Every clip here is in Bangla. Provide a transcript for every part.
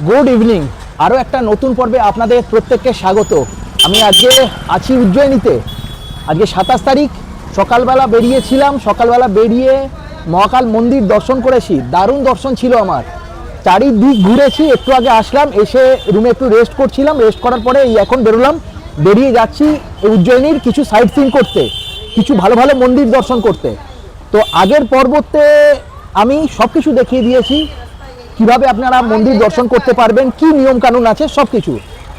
Good evening. আরও একটা নতুন পর্বে আপনাদের প্রত্যেককে স্বাগত। আমি আজকে আছি উজ্জয়িনীতে। আজকে 27 তারিখ সকালবেলা বেরিয়েছিলাম। সকালবেলা বেরিয়ে মহাকাল মন্দির দর্শন করেছি। দারুণ দর্শন ছিল আমার। চারিদিক ঘুরেছি, একটু আগে আসলাম, এসে রুমে একটু রেস্ট করছিলাম। রেস্ট করার পরে এখন বেরোলাম, বেরিয়ে যাচ্ছি উজ্জয়িনীর কিছু সাইট সিন করতে, কিছু ভালো ভালো মন্দির দর্শন করতে। তো আগের পর্বতে আমি সব কিছু দেখিয়ে দিয়েছি, কিভাবে আপনারা মন্দির দর্শন করতে পারবেন, কি নিয়ম কানুন আছে সব কিছু।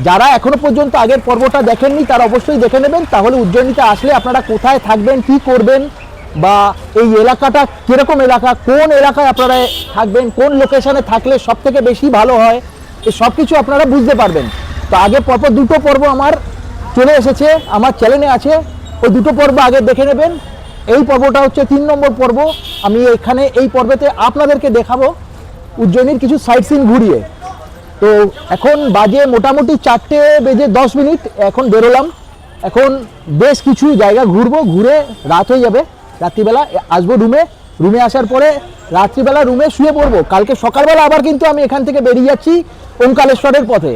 যারা এখনো পর্যন্ত আগের পর্বটা দেখেননি তারা অবশ্যই দেখে নেবেন। তাহলে উজ্জয়িনীতে আসলে আপনারা কোথায় থাকবেন, কি করবেন, বা এই এলাকাটা কীরকম এলাকা, কোন এলাকায় আপনারা থাকবেন, কোন লোকেশনে থাকলে সব থেকে বেশি ভালো হয়, এই সব কিছু আপনারা বুঝতে পারবেন। তো আগের পর্ব দুটো পর্ব আমার চলে এসেছে, আমার চ্যানেলে আছে, ওই দুটো পর্ব আগে দেখে নেবেন। এই পর্বটা হচ্ছে 3 নম্বর পর্ব। আমি এখানে এই পর্বেতে আপনাদেরকে দেখাবো উজ্জয়িনীর কিছু সাইট সিন ঘুরিয়ে। তো এখন বাজে মোটামুটি 4:10 এখন বেরোলাম। এখন বেশ কিছু জায়গা ঘুরবো, ঘুরে রাত হয়ে যাবে। রাত্রিবেলা আসবো রুমে আসার পরে রাত্রিবেলা রুমে শুয়ে পড়বো। কালকে সকালবেলা আবার কিন্তু আমি এখান থেকে বেরিয়ে যাচ্ছি ওমকালেশ্বরের পথে।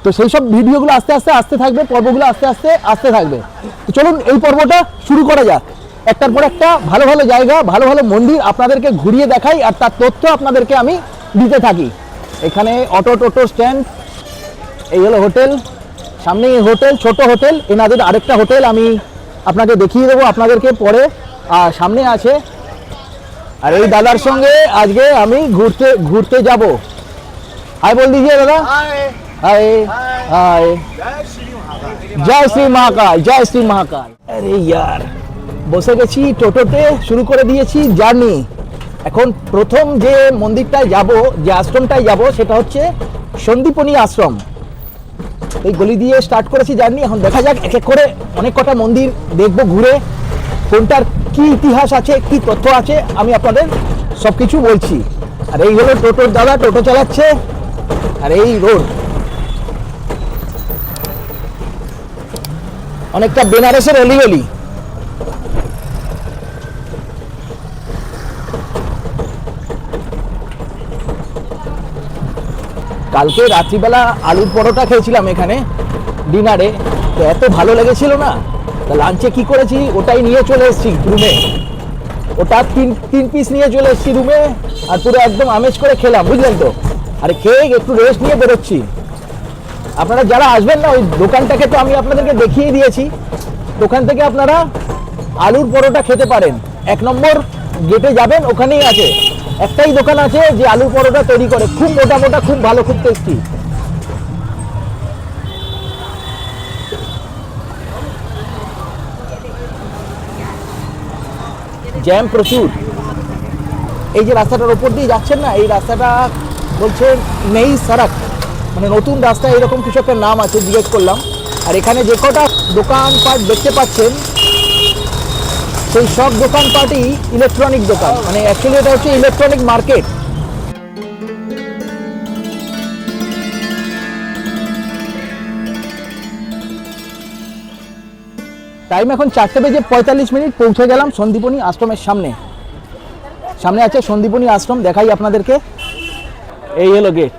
তো সেই সব ভিডিওগুলো আস্তে আস্তে আসতে থাকবে, পর্বগুলো আস্তে আস্তে আসতে থাকবে। তো চলুন এই পর্বটা শুরু করা যাক। একটার পর একটা ভালো ভালো জায়গা, ভালো ভালো মন্দির আপনাদেরকে ঘুরিয়ে দেখাই, আর তার তথ্য আপনাদেরকে আমি দিতে থাকি। এখানে টোটো স্ট্যান্ড, এই হলো হোটেল, সামনেই হোটেল, ছোট হোটেল। এনাদের আরেকটা হোটেল আমি আপনাকে দেখিয়ে দেবো আপনাদেরকে পরে। আর সামনে আছে, আর এই দাদার সঙ্গে আজকে আমি ঘুরতে যাব। হাই বল দিজিয়ে দাদা। High high. জয় শ্রী মহাকাল, জয় শ্রী মহাকাল। আরে ইয়ার, বসে গেছি টোটোতে, শুরু করে দিয়েছি জার্নি। এখন প্রথম যে মন্দিরটায় যাব, যে আশ্রমটায় যাব, সেটা হচ্ছে সন্দীপনী আশ্রম। এই গলি দিয়ে স্টার্ট করেছি জার্নি। এখন দেখা যাক এক এক করে অনেক কটা মন্দির দেখবো ঘুরে, কোনটার কি ইতিহাস আছে, কি তথ্য আছে, আমি আপনাদের সব কিছু বলছি। আর এই হলো টোটোর দাদা, টোটো চালাচ্ছে। আর এই রোড অনেকটা বেনারসের অলিগলি। কালকে রাত্রিবেলা আলুর পরোটা খেয়েছিলাম এখানে ডিনারে, তো এত ভালো লেগেছিল না। তা লাঞ্চে কি করেছি, ওটাই নিয়ে চলে এসেছি রুমে। ওটা তিন পিস নিয়ে চলে এসেছি রুমে, আর পুরো একদম আমেজ করে খেলাম, বুঝলেন তো। আরে খেয়ে একটু রেস্ট নিয়ে বেরোচ্ছি। আপনারা যারা আসবেন না, ওই দোকানটাকে তো আমি আপনাদেরকে দেখিয়ে দিয়েছি। দোকান থেকে আপনারা আলুর পরোটা খেতে পারেন। 1 নম্বর গেটে যাবেন, ওখানেই আছে। একটাই দোকান আছে যে আলুর পরোটা তৈরি করে, খুব মোটা মোটা, খুব ভালো, খুব টেস্টি। জ্যাম প্রচুর। এই যে রাস্তাটার ওপর দিয়ে যাচ্ছেন না, এই রাস্তাটা বলছে নেই সড়ক, মানে নতুন রাস্তা, এরকম কিছু একটা নাম আছে, জিজ্ঞেস করলাম। আর এখানে যে কটা দোকানপাট দেখতে পাচ্ছেন, সেই সব দোকানপাটই ইলেকট্রনিক দোকান, মানে অ্যাকচুয়ালি এটা হচ্ছে ইলেকট্রনিক মার্কেট। টাইম এখন 4:45, পৌঁছে গেলাম সন্দীপনী আশ্রমের সামনে। সামনে আছে সন্দীপনী আশ্রম, দেখাই আপনাদেরকে। এই হলো গেট।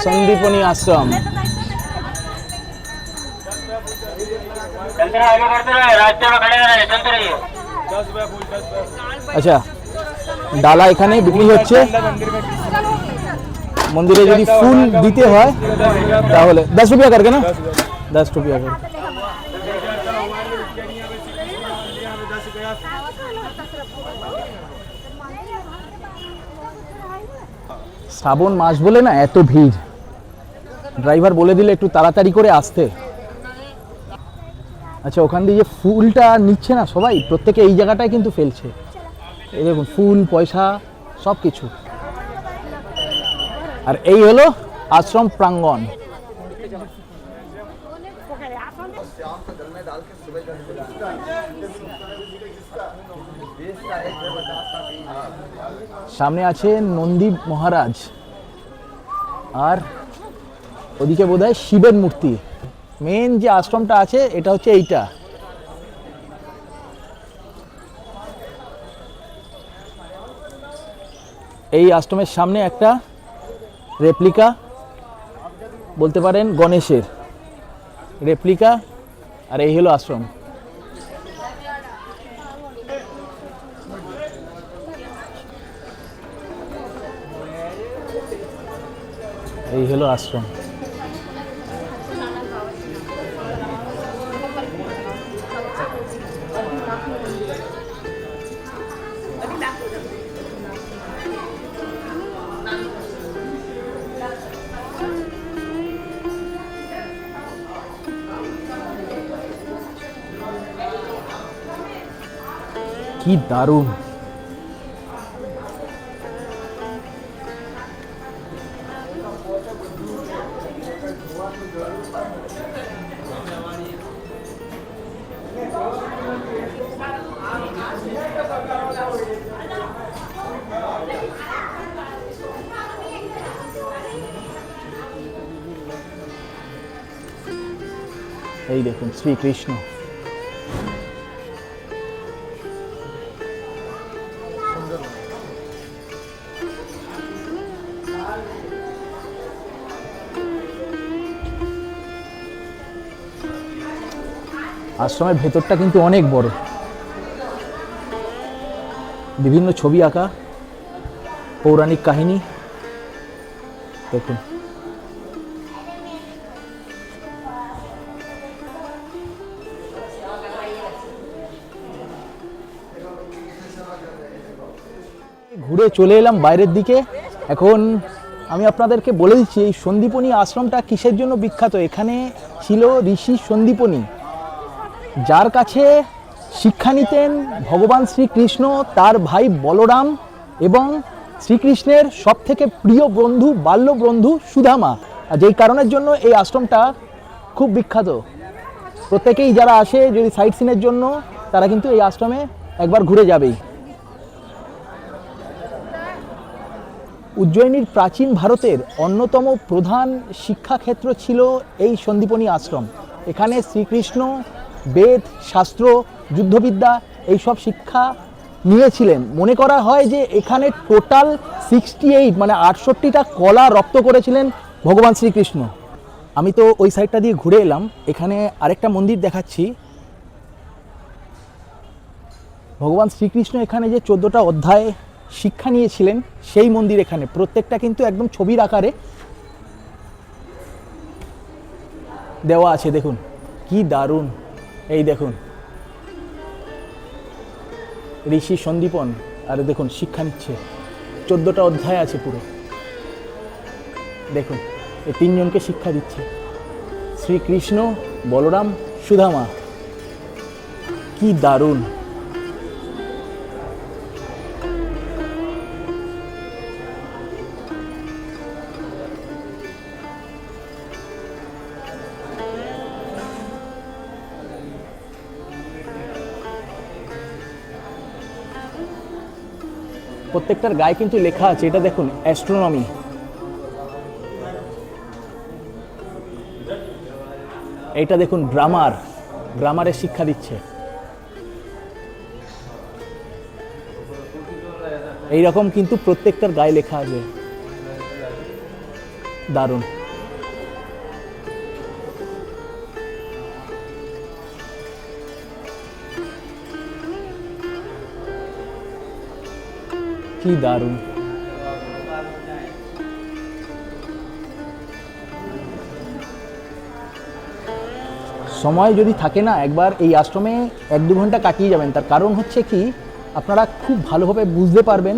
সন্দীপনী আশ্রম। আচ্ছা, ডালা এখানে বিক্রি হচ্ছে। মন্দিরে যদি ফুল দিতে হয় তাহলে 10 রুপিয়া করকে না, 10 রুপিয়া করকে। শ্রাবণ মাস বলে না এত ভিড়, ড্রাইভার বলে দিলে একটু তাড়াতাড়ি করে আসতে। আচ্ছা, ওখান দিয়ে যে ফুলটা নিচ্ছে না সবাই, প্রত্যেকে এই জায়গাটায় কিন্তু ফেলছে। এই দেখুন, ফুল, পয়সা, সব কিছু। আর এই হলো আশ্রম প্রাঙ্গণ। সামনে আছে নন্দী মহারাজ, আর ওদিকে বোধহয় শিবের মূর্তি। মেন যে আশ্রমটা আছে এটা হচ্ছে এইটা। এই আশ্রমের সামনে একটা রেপ্লিকা, বলতে পারেন গণেশের রেপ্লিকা, আর এই হলো আশ্রম। এই হলো আশ্রম। কি দারুণ! এই দেখুন শ্রীকৃষ্ণ। আশ্রমের ভেতরটা কিন্তু অনেক বড়, বিভিন্ন ছবি আঁকা, পৌরাণিক কাহিনী দেখুন। ঘুরে চলে এলাম বাইরের দিকে। এখন আমি আপনাদেরকে বলে দিচ্ছি এই সন্দীপনী আশ্রমটা কিসের জন্য বিখ্যাত। এখানে ছিল ঋষি সন্দীপনী, যার কাছে শিক্ষা নিতেন ভগবান শ্রীকৃষ্ণ, তার ভাই বলরাম এবং শ্রীকৃষ্ণের সবথেকে প্রিয় বন্ধু, বাল্য বন্ধু সুদামা। আর যেই কারণের জন্য এই আশ্রমটা খুব বিখ্যাত। প্রত্যেকেই যারা আসে যদি সাইট সিনের জন্য, তারা কিন্তু এই আশ্রমে একবার ঘুরে যাবেই। উজ্জয়িনীর প্রাচীন ভারতের অন্যতম প্রধান শিক্ষাক্ষেত্র ছিল এই সন্দীপনী আশ্রম। এখানে শ্রীকৃষ্ণ বেদ, শাস্ত্র, যুদ্ধবিদ্যা এইসব শিক্ষা নিয়েছিলেন। মনে করা হয় যে এখানে টোটাল 68 মানে 68টা কলা রপ্ত করেছিলেন ভগবান শ্রীকৃষ্ণ। আমি তো ওই সাইডটা দিয়ে ঘুরে এলাম। এখানে আরেকটা মন্দির দেখাচ্ছি। ভগবান শ্রীকৃষ্ণ এখানে যে 14টা অধ্যায় শিক্ষা নিয়েছিলেন সেই মন্দির এখানে, প্রত্যেকটা কিন্তু একদম ছবির আকারে দেওয়া আছে। দেখুন কি দারুণ! এই দেখুন ঋষি সন্দীপন, আর দেখুন শিক্ষা নিচ্ছে, 14টা অধ্যায় আছে পুরো। দেখুন এই তিনজনকে শিক্ষা দিচ্ছে, শ্রীকৃষ্ণ, বলরাম, সুদামা। কি দারুণ! প্রত্যেকটার গায়ে কিন্তু লেখা আছে, এটা দেখুন অ্যাস্ট্রোনমি। এইটা দেখুন গ্রামার, গ্রামারের শিক্ষা দিচ্ছে। এইরকম কিন্তু প্রত্যেকটার গায়ে লেখা আছে। দারুণ! কি দারুণ! সময় যদি থাকে না, একবার এই আশ্রমে 1-2 ঘন্টা কাটিয়ে যাবেন। তার কারণ হচ্ছে কি, আপনারা খুব ভালোভাবে বুঝতে পারবেন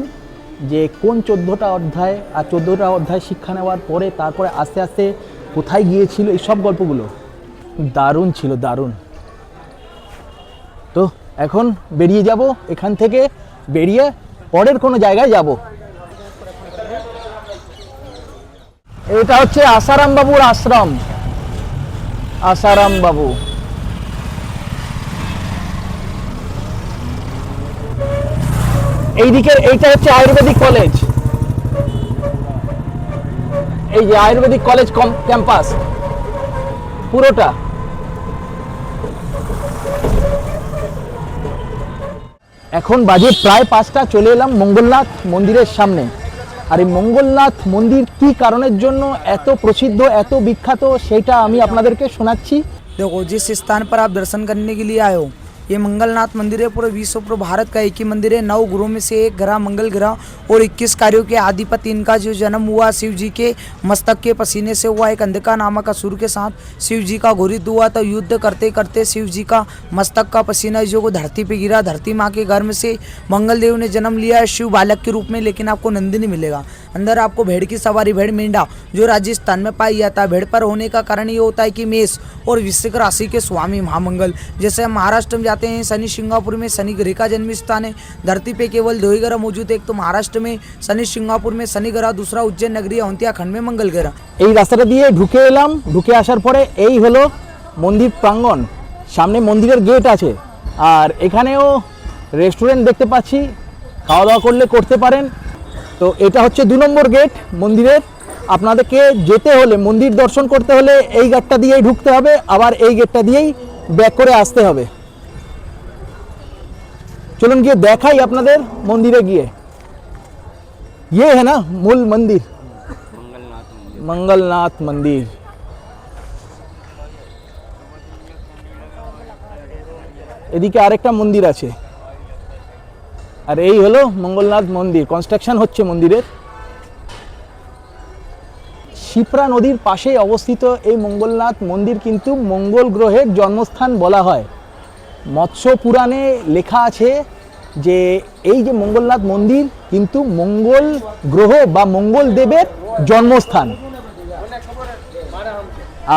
যে কোন 14টা অধ্যায়, আর 14টা অধ্যায় শিক্ষা নেওয়ার পরে তারপরে আস্তে আস্তে কোথায় গিয়েছিল এই সব গল্পগুলো। দারুণ ছিল, দারুণ। তো এখন বেরিয়ে যাব এখান থেকে, বেরিয়ে পরের কোনো জায়গায় যাব। এটা হচ্ছে আসারাম বাবুর আশ্রম। আসারাম বাবু, এইদিকে এইটা হচ্ছে আয়ুর্বেদিক কলেজ। এই যে আয়ুর্বেদিক কলেজ ক্যাম্পাস পুরোটা। এখন বাজে প্রায় 5টা, চলে এলাম মঙ্গলনাথ মন্দিরের সামনে। আর এই মঙ্গলনাথ মন্দির কি কারণের জন্য এত প্রসিদ্ধ, এত বিখ্যাত, সেটা আমি আপনাদেরকে শোনাচ্ছি। देखो, जिस स्थान पर आप दर्शन करने के लिए आए हो, ये मंगलनाथ मंदिर है। पूरे विश्व, पूरे भारत का एक ही मंदिर है। 9 ग्रहों में से एक ग्रह मंगल ग्रह और 21 कार्यों के आधिपति इनका जो जन्म हुआ शिव जी के मस्तक के पसीने से हुआ। एक अंधका नामक असुर के साथ शिव जी का घोरित हुआ, तो युद्ध करते करते शिव जी का मस्तक का पसीना जो को धरती पे गिरा। धरती माँ के गर्भ से मंगल देव ने जन्म लिया है शिव बालक के रूप में, लेकिन आपको नंदिनी मिलेगा। अंदर आपको भेड़ की सवारी, भेड़ मेंढा जो राजस्थान में पाई जाता है। भेड़ पर होने का कारण ये होता है कि मेष और वृश्चिक राशि के स्वामी महामंगल। जैसे हम महाराष्ट्र में जाते हैं, शनि सिंगापुर में शनि ग्रह का जन्म स्थान है। धरती पे केवल 2 ही ग्रह मौजूद है, एक तो महाराष्ट्र में शनि सिंगापुर में शनि ग्रह, दूसरा उज्जैन नगरी अवंतिया खंड में मंगल ग्रह। এই রাস্তাটা দিয়ে ঢুকে এলাম, ঢুকে আসার পরে এই হলো মন্দির প্রাঙ্গণ, সামনে মন্দিরের গেট আছে। আর এখানেও রেস্টুরেন্ট দেখতে পাচ্ছি, খাওয়া দাওয়া করলে করতে পারেন। তো এটা হচ্ছে 2 নম্বর গেট মন্দিরের। আপনাদেরকে যেতে হলে, মন্দির দর্শন করতে হলে এই গেটটা দিয়েই ঢুকতে হবে, আবার এই গেটটা দিয়েই ব্যাক করে আসতে হবে। চলুন গিয়ে দেখাই আপনাদের মন্দিরে গিয়ে। ये है ना मूल मंदिर, मंगलनाथ मंदिर। এদিকে আরেকটা মন্দির আছে, আর এই হলো মঙ্গলনাথ মন্দির। কনস্ট্রাকশন হচ্ছে মন্দিরের। শিপ্রা নদীর পাশেই অবস্থিত এই মঙ্গলনাথ মন্দির কিন্তু মঙ্গল গ্রহের জন্মস্থান বলা হয়। মৎস্য পুরাণে লেখা আছে যে এই যে মঙ্গলনাথ মন্দির কিন্তু মঙ্গল গ্রহ বা মঙ্গল দেবের জন্মস্থান।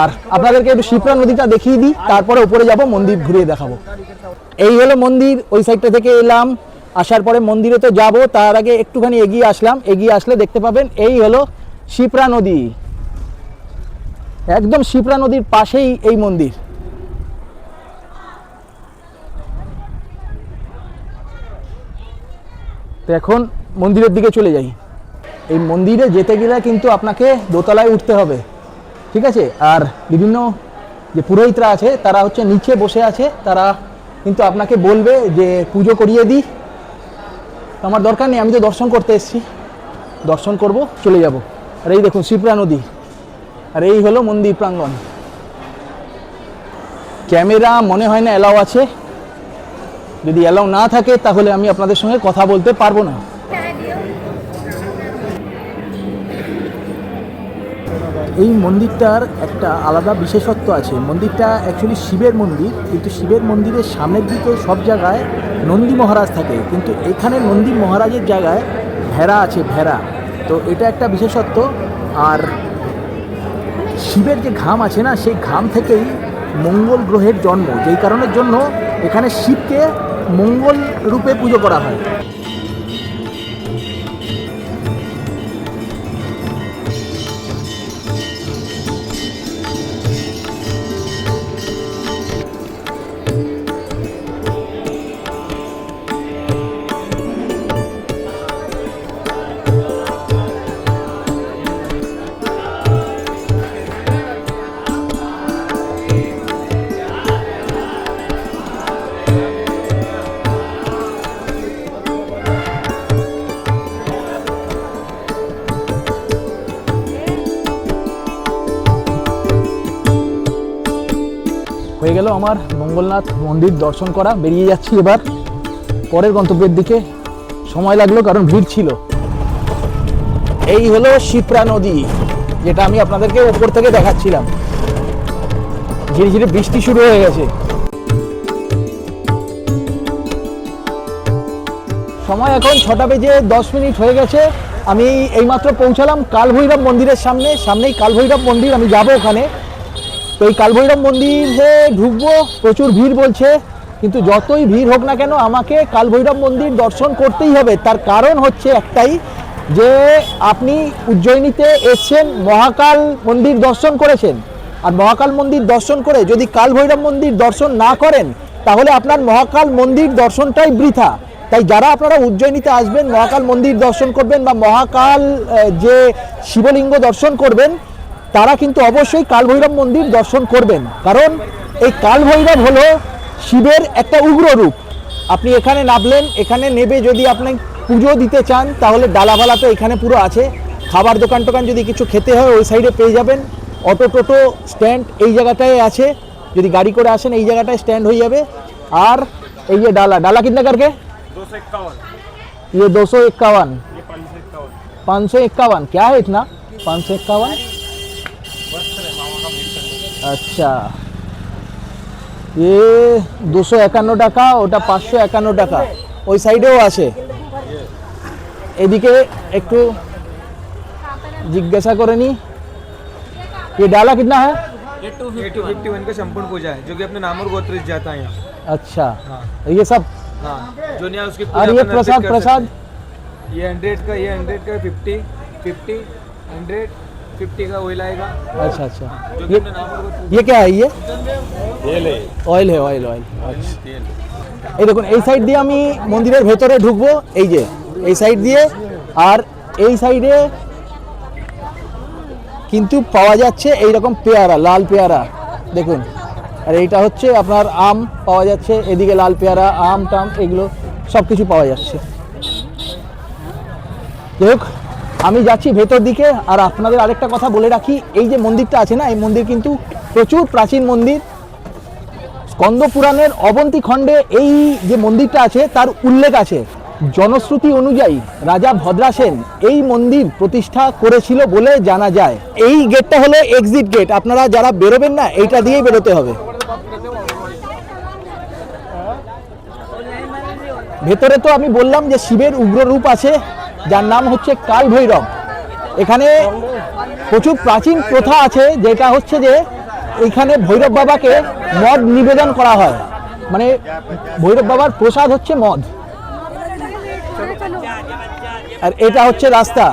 আর আপনাদেরকে একটু শিপ্রা নদীটা দেখিয়ে দিই, তারপরে উপরে যাব, মন্দির ঘুরিয়ে দেখাবো। এই হলো মন্দির, ওই সাইডটা থেকে এলাম। আসার পরে মন্দিরে তো যাব, তার আগে একটুখানি এগিয়ে আসলাম। এগিয়ে আসলে দেখতে পাবেন এই হলো শিপ্রা নদী। একদম শিপ্রা নদীর পাশেই এই মন্দির। তো এখন মন্দিরের দিকে চলে যাই। এই মন্দিরে যেতে গেলে কিন্তু আপনাকে দোতলায় উঠতে হবে, ঠিক আছে? আর বিভিন্ন যে পুরোহিতরা আছে তারা হচ্ছে নিচে বসে আছে, তারা কিন্তু আপনাকে বলবে যে পুজো করিয়ে দিই। আমার দরকার নেই, আমি তো দর্শন করতে এসেছি, দর্শন করব, চলে যাব। আর এই দেখুন শিপ্রা নদী, আর এই হলো মন্দির প্রাঙ্গণ। ক্যামেরা মনে হয় না অ্যালাউ আছে, যদি অ্যালাউ না থাকে তাহলে আমি আপনাদের সঙ্গে কথা বলতে পারবো না। এই মন্দিরটার একটা আলাদা বিশেষত্ব আছে। মন্দিরটা অ্যাকচুয়ালি শিবের মন্দির, কিন্তু শিবের মন্দিরের সামনের দিকে সব জায়গায় নন্দী মহারাজ থাকে, কিন্তু এখানে নন্দী মহারাজের জায়গায় ভেড়া আছে, ভেড়া। তো এটা একটা বিশেষত্ব। আর শিবের যে ঘাম আছে না, সেই ঘাম থেকেই মঙ্গল গ্রহের জন্ম, যেই কারণের জন্য এখানে শিবকে মঙ্গল রূপে পুজো করা হয়। হয়ে গেল আমার মঙ্গলনাথ মন্দির দর্শন করা। বেরিয়ে যাচ্ছি এবার পরের গন্তব্যের দিকে। সময় লাগলো কারণ ভিড় ছিল। এই হলো শিপ্রা নদী, যেটা আমি আপনাদেরকে উপর থেকে দেখাচ্ছিলাম। ধীরে ধীরে বৃষ্টি শুরু হয়ে গেছে। সময় এখন 6টা বেজে 10 মিনিট হয়ে গেছে। আমি এইমাত্র পৌঁছালাম কালভৈরব মন্দিরের সামনে। সামনেই কালভৈরব মন্দির, আমি যাব ওখানে। তো এই কালভৈরব মন্দিরে ঢুকবো, প্রচুর ভিড় বলছে, কিন্তু যতই ভিড় হোক না কেন আমাকে কালভৈরব মন্দির দর্শন করতেই হবে। তার কারণ হচ্ছে একটাই, যে আপনি উজ্জয়িনীতে এসছেন, মহাকাল মন্দির দর্শন করেছেন, আর মহাকাল মন্দির দর্শন করে যদি কালভৈরব মন্দির দর্শন না করেন তাহলে আপনার মহাকাল মন্দির দর্শনটাই বৃথা। তাই যারা আপনারা উজ্জয়িনীতে আসবেন, মহাকাল মন্দির দর্শন করবেন বা মহাকাল যে শিবলিঙ্গ দর্শন করবেন, তারা কিন্তু অবশ্যই কালভৈরব মন্দির দর্শন করবেন। কারণ এই কালভৈরব হলো শিবের একটা উগ্র রূপ। আপনি এখানে নামলেন, এখানে নেবে যদি আপনি পুজো দিতে চান তাহলে ডালাভালা তো এখানে পুরো আছে। খাবার দোকান টোকান যদি কিছু খেতে হয় ওই সাইডে পেয়ে যাবেন। অটো টোটো স্ট্যান্ড এই জায়গাটায় আছে, যদি গাড়ি করে আসেন এই জায়গাটায় স্ট্যান্ড হয়ে যাবে। আর এই যে ডালা, डाला कितना करके? 251, ये 251, ये 551। 551 क्या है इतना? 551 अच्छा, ये 251 টাকা, ওটা 551 টাকা। ওই সাইডেও আছে। এদিকে একটু জিজ্ঞাসা করে নি, ये डाला कितना है? ये 251 का संपूर्ण पूजा है जो कि अपने नाम और गोत्र से जाता है यहाँ। अच्छा, हाँ ये सब। हाँ, जो नहीं उसकी और पूजा ये अपन अर्पित प्रसाद कर प्रसाद सकते हैं। ये 100 का, ये 100 का 50 50 100 50 का ऑयल आएगा अच्छा अच्छा, जो कि ये अपने नाम और गोत्र ये क्या है? ये तेल है, অয়েল है, অয়েল অয়েল। আচ্ছা, तेल। এই দেখুন এই সাইড দিয়ে আমি মন্দিরের ভেতরে ঢুকবো, এই যে এই সাইড দিয়ে। আর এই সাইডে কিন্তু পাওয়া যাচ্ছে এই রকম পেয়ারা, লাল পেয়ারা দেখুন। আর এইটা হচ্ছে আপনার আম পাওয়া যাচ্ছে, এদিকে লাল পেয়ারা, আম টাম এগুলো সব কিছু পাওয়া যাচ্ছে। যাই হোক, আমি যাচ্ছি ভেতর দিকে। আর আপনাদের আরেকটা কথা বলে রাখি, এই যে মন্দিরটা আছে না, এই মন্দির কিন্তু প্রচুর প্রাচীন মন্দির। স্কন্দ পুরাণের অবন্তী খণ্ডে এই যে মন্দিরটা আছে তার উল্লেখ আছে। জনশ্রুতি অনুযায়ী রাজা ভদ্রাসেন এই মন্দির প্রতিষ্ঠা করেছিল বলে জানা যায়। এই গেটটা হলো এক্সিট গেট, আপনারা যারা বেরোবেন না এইটা দিয়েই বেরোতে হবে। ভেতরে তো আমি বললাম যে শিবের উগ্র রূপ আছে যার নাম হচ্ছে কাল ভৈরব। এখানে প্রচুর প্রাচীন প্রথা আছে, যেটা হচ্ছে যে এখানে ভৈরব বাবাকে মদ নিবেদন করা হয়, মানে ভৈরব বাবার প্রসাদ হচ্ছে মদ। আর এটা হচ্ছে রাস্তা।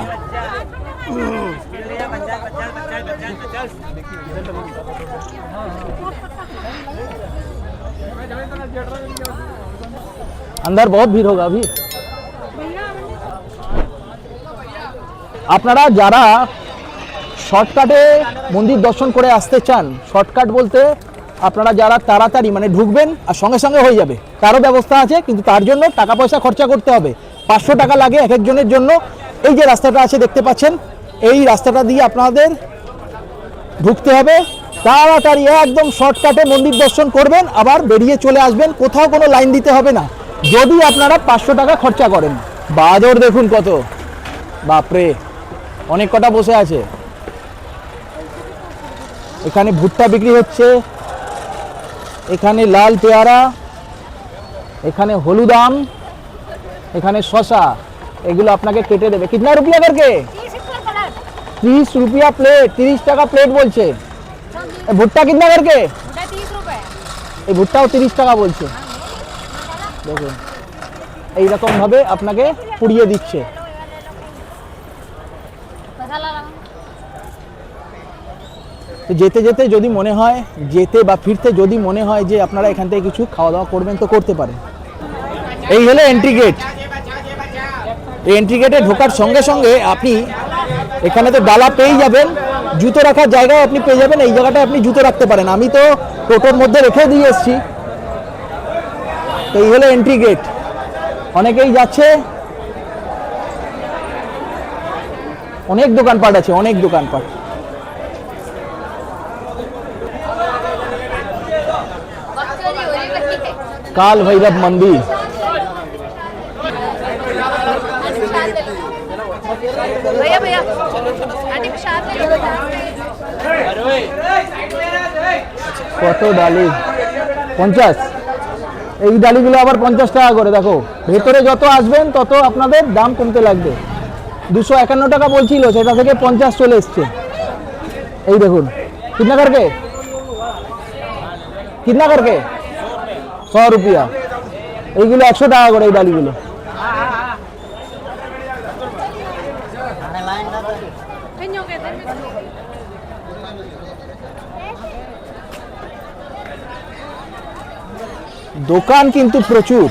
अंदर बहुत भीड़ होगा अभी। আপনারা যারা শর্টকাটে মন্দির দর্শন করে আসতে চান, শর্টকাট বলতে আপনারা যারা তাড়াতাড়ি মানে ঢুকবেন আর সঙ্গে সঙ্গে হয়ে যাবে, তারও ব্যবস্থা আছে, কিন্তু তার জন্য টাকা পয়সা খরচা করতে হবে। 500 টাকা লাগে এক একজনের জন্য। এই যে রাস্তাটা আছে দেখতে পাচ্ছেন, এই রাস্তাটা দিয়ে আপনাদের ঢুকতে হবে। তাড়াতাড়ি একদম শর্টকাটে মন্দির দর্শন করবেন, আবার বেরিয়ে চলে আসবেন, কোথাও কোনো লাইন দিতে হবে না যদি আপনারা 500 টাকা খরচা করেন। বাদর দেখুন কত, বাপরে অনেক কটা বসে আছে। এখানে ভুট্টা বিক্রি হচ্ছে, এখানে লাল পেয়ারা, এখানে হলুদ আম, এখানে শশা, এগুলো আপনাকে কেটে দেবে। কিতনা রুপিয়া করকে? 30 रुपया प्लेट, 30 টাকা প্লেট বলছে। ভুট্টা কিতনা করকে? 30 रुपए। এই ভুট্টাও 30 টাকা বলছে। দেখুন এইরকম ভাবে আপনাকে পুড়িয়ে দিচ্ছে। मसाला लगा। তো যেতে যেতে যদি মনে হয়, যেতে বা ফিরতে যদি মনে হয় যে আপনারা এখান থেকে কিছু খাওয়া দাওয়া করবেন তো করতে পারেন। এই হলো এন্ট্রি গেট। এই এন্ট্রি গেটে ঢোকার সঙ্গে সঙ্গে আপনি এখানে তো ডালা পেয়ে যাবেন, জুতো রাখার জায়গাও আপনি পেয়ে যাবেন। এই জায়গাটায় আপনি জুতো রাখতে পারেন, আমি তো টোটোর মধ্যে রেখে দিয়ে এসেছি। তো এই হলো এন্ট্রি গেট। অনেকেই যাচ্ছে, অনেক দোকানপাট আছে, অনেক দোকানপাট। काल भैरव मंदिर। भैया भैया आंटी प्रसाद ले लो। কত ডালি? 50। এই ডালিগুলো আবার 50 টাকা করে। দেখো ভেতরে যত আসবেন তত আপনাদের দাম কমতে লাগবে। 251 টাকা বলছিল, সেটা থেকে 50 চলে এসছে। এই দেখুন কিতনা করকে? কিতনা করকে? 100 रुपया। এইগুলো 100 টাকা করে এই ডালিগুলো। দোকান কিন্তু প্রচুর।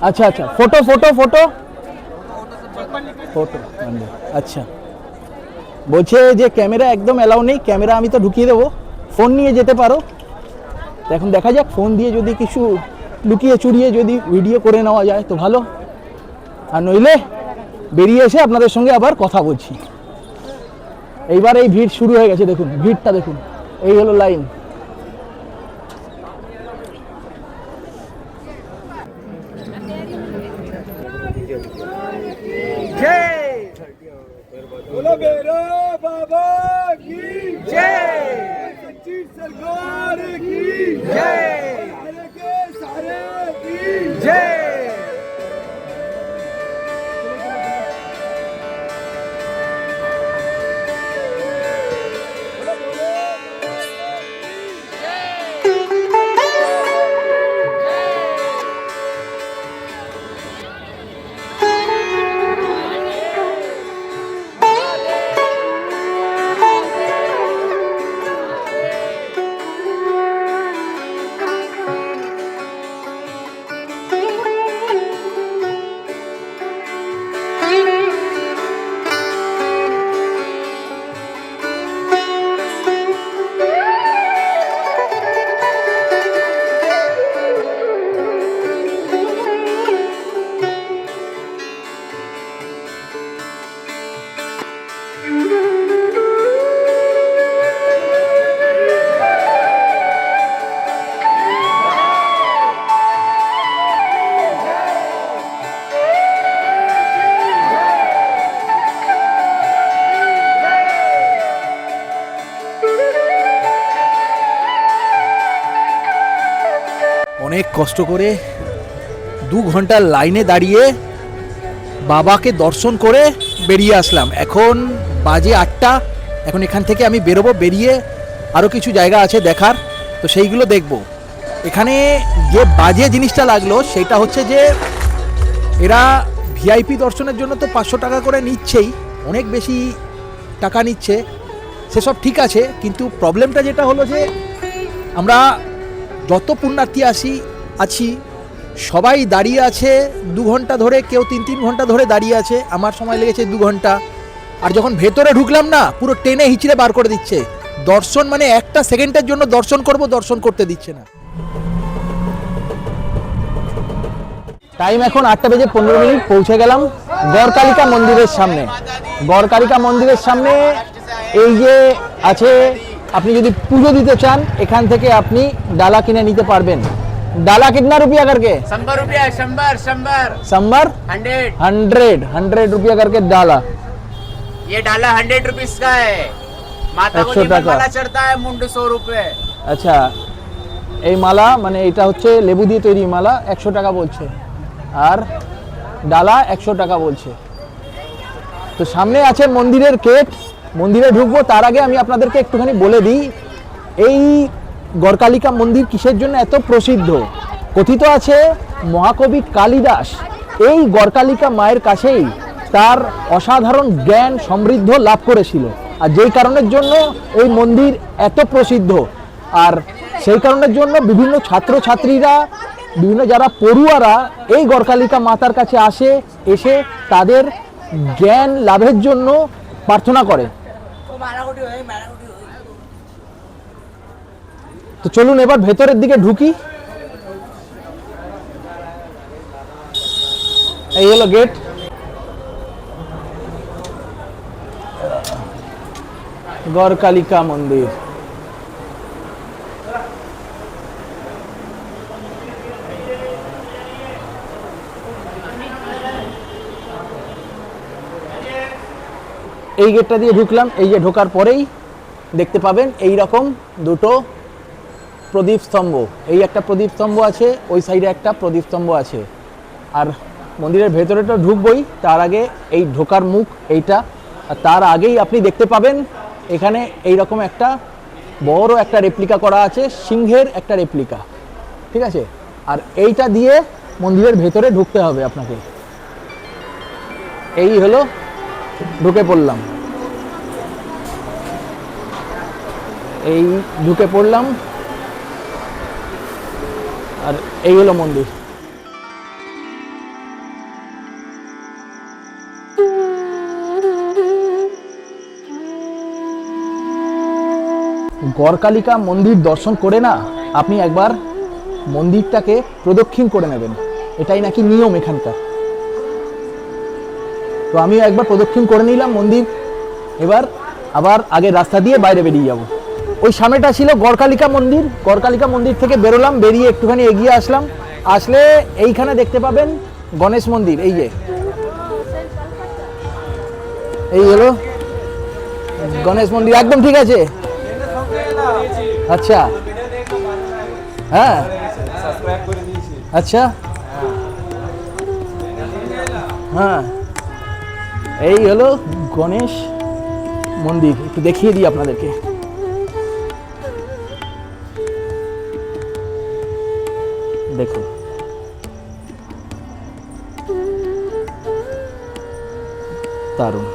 আচ্ছা আচ্ছা, ফটো ফটো ফটো ফটো আচ্ছা। বলছে যে ক্যামেরা একদম অ্যালাউ নেই, ক্যামেরা আমি তো ঢুকিয়ে দেবো, ফোন নিয়ে যেতে পারো। তো এখন দেখা যাক, ফোন দিয়ে যদি কিছু লুকিয়ে চুরিয়ে যদি ভিডিও করে নেওয়া যায় তো ভালো, আর নইলে বেরিয়ে এসে আপনাদের সঙ্গে আবার কথা বলছি। এইবার এই ভিড় শুরু হয়ে গেছে, দেখুন ভিড়টা দেখুন, এই হলো লাইন। बोलो मेरा बाबा की जय, सच्ची सरकार की जय, सारे के सारे की जय। অনেক কষ্ট করে 2 ঘন্টা লাইনে দাঁড়িয়ে বাবাকে দর্শন করে বেরিয়ে আসলাম। এখন বাজে 8টা। এখন এখান থেকে আমি বেরোবো, বেরিয়ে আরও কিছু জায়গা আছে দেখার, তো সেইগুলো দেখব। এখানে যে বাজে জিনিসটা লাগলো সেটা হচ্ছে যে এরা ভিআইপি দর্শনের জন্য তো 500 টাকা করে নিচ্ছেই, অনেক বেশি টাকা নিচ্ছে, সেসব ঠিক আছে, কিন্তু প্রবলেমটা যেটা হলো যে আমরা যত পুণ্যার্থী আছি সবাই দাঁড়িয়ে আছে 2 ঘন্টা ধরে, কেউ 3 ঘন্টা ধরে দাঁড়িয়ে আছে। আমার সময় লেগেছে 2 ঘন্টা। আর যখন ভেতরে ঢুকলাম না, পুরো টেনে হিচড়ে বার করে দিচ্ছে। দর্শন মানে একটা সেকেন্ডের জন্য দর্শন করব, দর্শন করতে দিচ্ছে না। টাইম এখন 8:15, পৌঁছে গেলাম গড়কালিকা মন্দিরের সামনে। গড়কালিকা মন্দিরের সামনে এই যে আছে, আপনি যদি পুজো দিতে চান এখান থেকে আপনি ডালা কিনে নিতে পারবেন। डाला कितना रुपया करके? 100 रुपया, 100 संबर 100 रुपया करके डाला। ये डाला 100 रुपीज का है। माता को 100 টাকা। माला चढ़ता है मुंड 100 रुपए। আচ্ছা, এই মালা মানে এটা হচ্ছে লেবু দিয়ে তৈরি মালা, 100 টাকা বলছে, আর ডালা 100 টাকা বলছে। তো সামনে আছে মন্দিরের গেট, মন্দিরে ঢুকবো তার আগে আমি আপনাদেরকে একটুখানি বলে দিই এই গড়কালিকা মন্দির কিসের জন্য এত প্রসিদ্ধ। কথিত আছে মহাকবি কালিদাস এই গড়কালিকা মায়ের কাছেই তার অসাধারণ জ্ঞান সমৃদ্ধ লাভ করেছিল, আর যেই কারণের জন্য এই মন্দির এত প্রসিদ্ধ। আর সেই কারণের জন্য বিভিন্ন ছাত্রছাত্রীরা, বিভিন্ন যারা পড়ুয়ারা এই গড়কালিকা মাতার কাছে আসে, এসে তাদের জ্ঞান লাভের জন্য প্রার্থনা করে। তো চলুন এবার ভেতরের দিকে ঢুকি। এই হলো গেট। গড়কালিকা মন্দির। এই গেটটা দিয়ে ঢুকলাম, এই যে ঢোকার পরেই দেখতে পাবেন এই রকম দুটো প্রদীপ স্তম্ভ। এই একটা প্রদীপ স্তম্ভ আছে, ওই সাইডে একটা প্রদীপ স্তম্ভ আছে। আর মন্দিরের ভেতরেটা ঢুকবই, তার আগে এই ঢোকার মুখ এইটা, আর তার আগেই আপনি দেখতে পাবেন এখানে এই রকম একটা বড় একটা রেপ্লিকা করা আছে, সিংহের একটা রেপ্লিকা, ঠিক আছে। আর এইটা দিয়ে মন্দিরের ভেতরে ঢুকতে হবে আপনাকে। এই হলো, ঢুকে পড়লাম, এই ঢুকে পড়লাম, আর এই হলো মন্দির। গড়কালিকা মন্দির দর্শন করে না আপনি একবার মন্দিরটাকে প্রদক্ষিণ করে নেবেন, এটাই নাকি নিয়ম এখানকার। তো আমিও একবার প্রদক্ষিণ করে নিলাম মন্দির, এবার আবার আগের রাস্তা দিয়ে বাইরে বেরিয়ে যাব। ওই সামনেটা ছিল গড়কালিকা মন্দির, গড়কালিকা মন্দির থেকে বেরোলাম, বেরিয়ে একটুখানি এগিয়ে আসলাম, আসলে এইখানে দেখতে পাবেন গণেশ মন্দির। এই যে এই হলো গণেশ মন্দির, একদম ঠিক আছে। আচ্ছা হ্যাঁ আচ্ছা হ্যাঁ, এই হলো গণেশ মন্দির, একটু দেখিয়ে দিই আপনাদেরকে। দেখুন दारुण।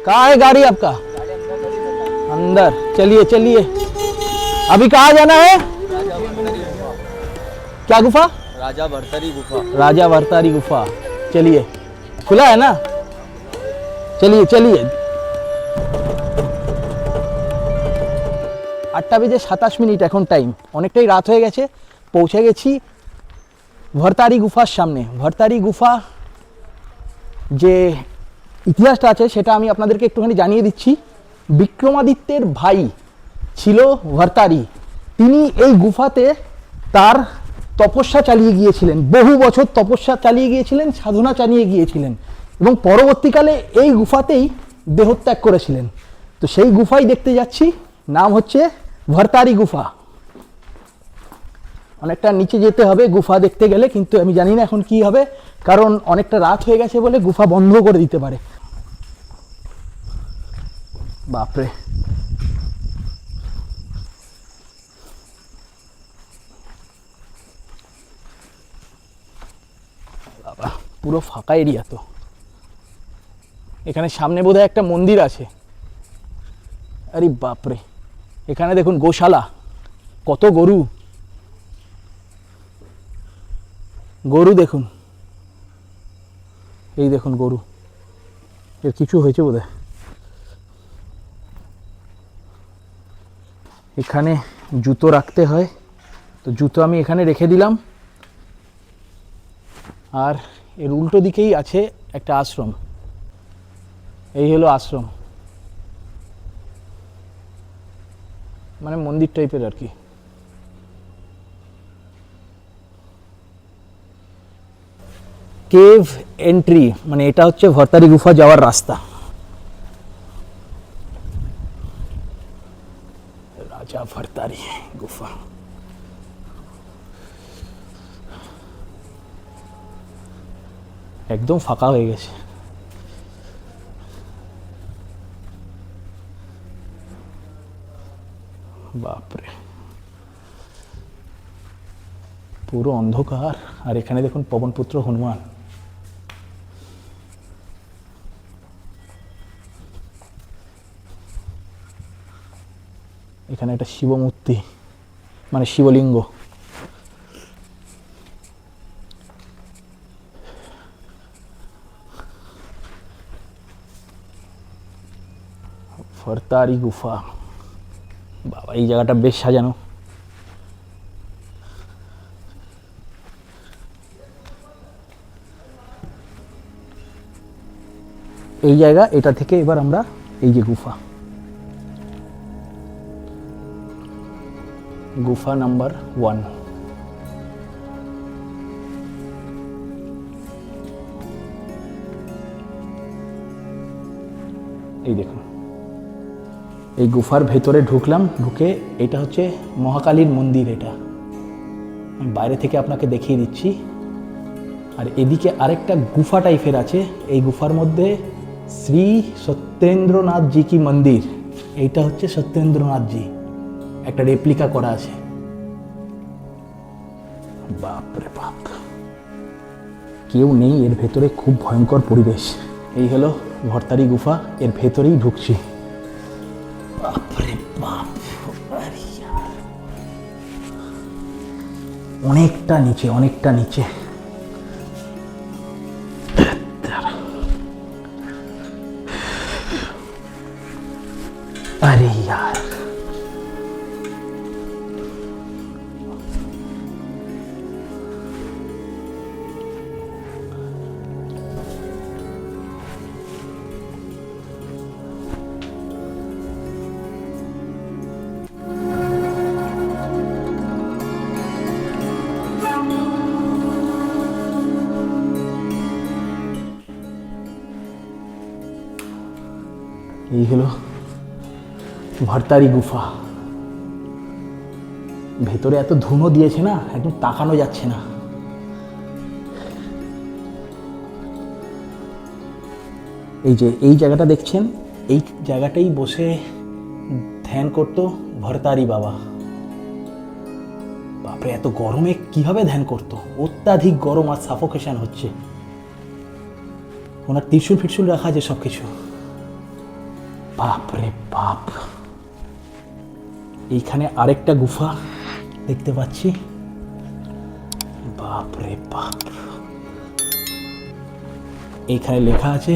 कहाँ है गाड़ी आपका? अंदर। चलिए चलिए। अभी कहाँ जाना है? क्या गुफा? राजा भरतारी गुफा। राजा भरतारी गुफा। चलिए, खुला है ना? चलिए चलिए। 8:27 এখন টাইম, অনেকটাই রাত হয়ে গেছে। পৌঁছে গেছি ভরতারি গুফার সামনে। ভরতারি গুফা যে ইতিহাসটা আছে সেটা আমি আপনাদেরকে একটুখানি জানিয়ে দিচ্ছি। বিক্রমাদিত্যের ভাই ছিল ভরতারি, তিনি এই গুফাতে তার তপস্যা চালিয়ে গিয়েছিলেন, বহু বছর তপস্যা চালিয়ে গিয়েছিলেন, সাধনা চালিয়ে গিয়েছিলেন এবং পরবর্তীকালে এই গুফাতেই দেহত্যাগ করেছিলেন। তো সেই গুফাই দেখতে যাচ্ছি, নাম হচ্ছে ভরতারি গুফা। অনেকটা নিচে যেতে হবে গুফা দেখতে গেলে, কিন্তু আমি জানি না এখন কি হবে, কারণ অনেকটা রাত হয়ে গেছে বলে গুফা বন্ধ করে দিতে পারে। বাপরে, বাবা পুরো ফাঁকা এরিয়া। তো এখানে সামনে বোধহয় একটা মন্দির আছে। আরে বাপরে, এখানে দেখুন গোশালা, কত গরু, গরু দেখুন, এই দেখুন গরু, এর কিছু হয়েছে বোধহয়। এখানে জুতো রাখতে হয়, তো জুতো আমি এখানে রেখে দিলাম। আর এর উল্টো দিকেই আছে একটা আশ্রম, এই হলো আশ্রম, মানে মন্দির টাইপের আর কি। কেভ এন্ট্রি, মানে এটা হচ্ছে ভরতারি গুফা যাওয়ার রাস্তা। রাজা ভরতারি গুফা। একদম ফাঁকা হয়ে গেছে। বাপরে, পুরো অন্ধকার। আর এখানে দেখুন পবনপুত্র হনুমান। এখানে একটা শিবমূর্তি, মানে শিবলিঙ্গ। ভরতারি গুফা, বাবা এই জায়গাটা বেশ সাজানো। এই জায়গা, এটা থেকে এবার আমরা এই যে গুফা, গুফা নাম্বার 1। এই দেখুন, এই গুফার ভেতরে ঢুকলাম, ঢুকে এটা হচ্ছে মহাকালীর মন্দির। এটা আমি বাইরে থেকে আপনাকে দেখিয়ে দিচ্ছি। আর এদিকে আরেকটা গুফা টাইপের আছে, এই গুফার মধ্যে শ্রী সত্যেন্দ্রনাথ জি কি মন্দির। এইটা হচ্ছে সত্যেন্দ্রনাথ জি, একটা রেপ্লিকা করা আছে। বাপরে বাপ, কেউ নেই এর ভেতরে, খুব ভয়ঙ্কর পরিবেশ। এই হলো ভরতারি গুফা, এর ভেতরেই ঢুকছি। বাপরে বাপ, অনেকটা নিচে, অনেকটা নিচে। এই হলো ভরতারি গুফা। ভেতরে এত ধুনো দিয়েছে না, একদম তাকানো যাচ্ছে না। এই যে এই জায়গাটা দেখছেন, এই জায়গাটাই বসে ধ্যান করতো ভরতারি বাবা। বাপরে, এত গরমে কিভাবে ধ্যান করতো? অত্যাধিক গরম আর সাফোকেশন হচ্ছে। ওনার ত্রিশূল ফিরশুল রাখা আছে সব কিছু। বাপরে বাপ। এইখানে আরেকটা গুফা দেখতে পাচ্ছি। বাপরে বাপ। এইখানে লেখা আছে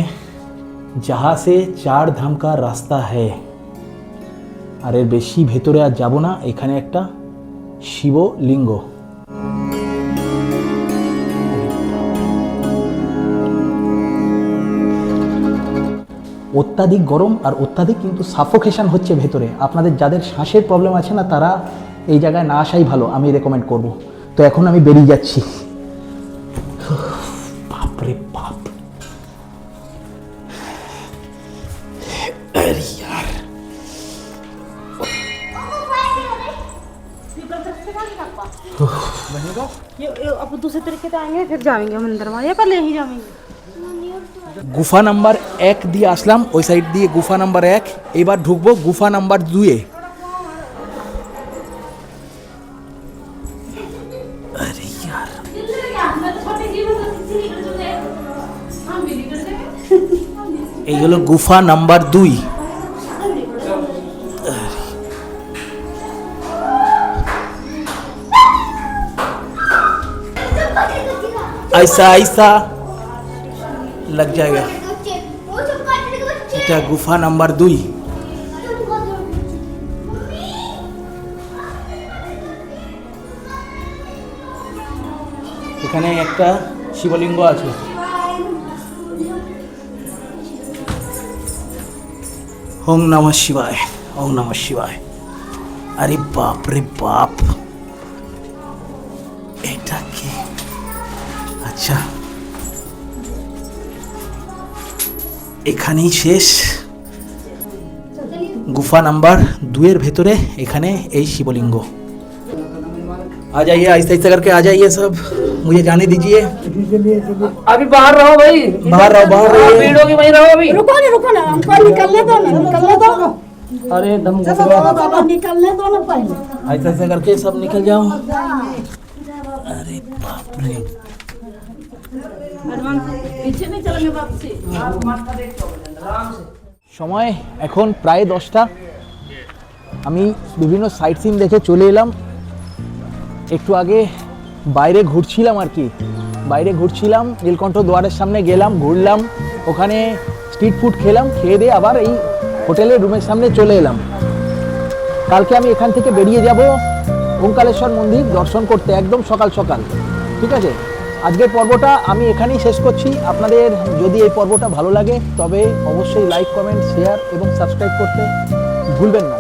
যাহা সে চার ধাম কা রাস্তা হ্যায়। আর এর বেশি ভেতরে আর যাব না। এখানে একটা শিবলিঙ্গ। অত্যাধিক গরম আর অত্যাধিক কিন্তু সাফোকেশন হচ্ছে ভেতরে। আপনাদের যাদের শ্বাসের প্রবলেম আছে না, তারা এই জায়গায় না আসাই ভালো, আমি রেকমেন্ড করব। তো এখন আমি বেরিয়ে যাচ্ছি। বাপরে বাপ। আরে यार, ये अब दूसरे तरीके से आएंगे फिर जाएंगे मंदिर में, ये पहले यही जाएंगे। গুফা নাম্বার 1 দিয়ে আসলাম, ওই সাইড দিয়ে গুফা নাম্বার 1। এবার ঢুকবো গুফা নাম্বার 2-এ। আরে यार, এই হলো গুফা নাম্বার 2। ऐसा ऐसा लग जाएगा। এটা গুফা নাম্বার 2। এখানে একটা শিবলিঙ্গ আছে। ওম নমঃ শিবায়, ওম নমঃ শিবায়। আরে বাপ রে বাপ, এটা কি? আচ্ছা, এখানেই শেষ गुफा नंबर 2 ভেতরে। এখানে এই শিবলিঙ্গ। आ जाइए, ऐसा ऐसा करके आ जाइए सब, मुझे जाने दीजिए। अभी बाहर रहो भाई, बाहर रहो, बाहर रहो। भीड़ होगी वहीं रहो अभी। रुको ना हमको निकलने दो ना, निकलने दो। अरे दम बाबा निकलने दो ना पहले। ऐसा ऐसा करके सब निकल जाओ। अरे बाप रे, पीछे नहीं चलेंगे वापसी। সময় এখন প্রায় 10টা। আমি বিভিন্ন সাইট সিন দেখে চলে এলাম। একটু আগে বাইরে ঘুরছিলাম আর কি, বাইরে ঘুরছিলাম, নীলকণ্ঠ দুয়ারের সামনে গেলাম, ঘুরলাম, ওখানে স্ট্রিট ফুড খেলাম, খেয়ে দিয়ে আবার এই হোটেলের রুমের সামনে চলে এলাম। কালকে আমি এখান থেকে বেরিয়ে যাব ওঙ্কারেশ্বর মন্দির দর্শন করতে, একদম সকাল সকাল। ঠিক আছে, আজকের পর্বটা আমি এখানেই শেষ করছি। আপনাদের যদি এই পর্বটা ভালো লাগে তবে অবশ্যই লাইক, কমেন্ট, শেয়ার এবং সাবস্ক্রাইব করতে ভুলবেন না।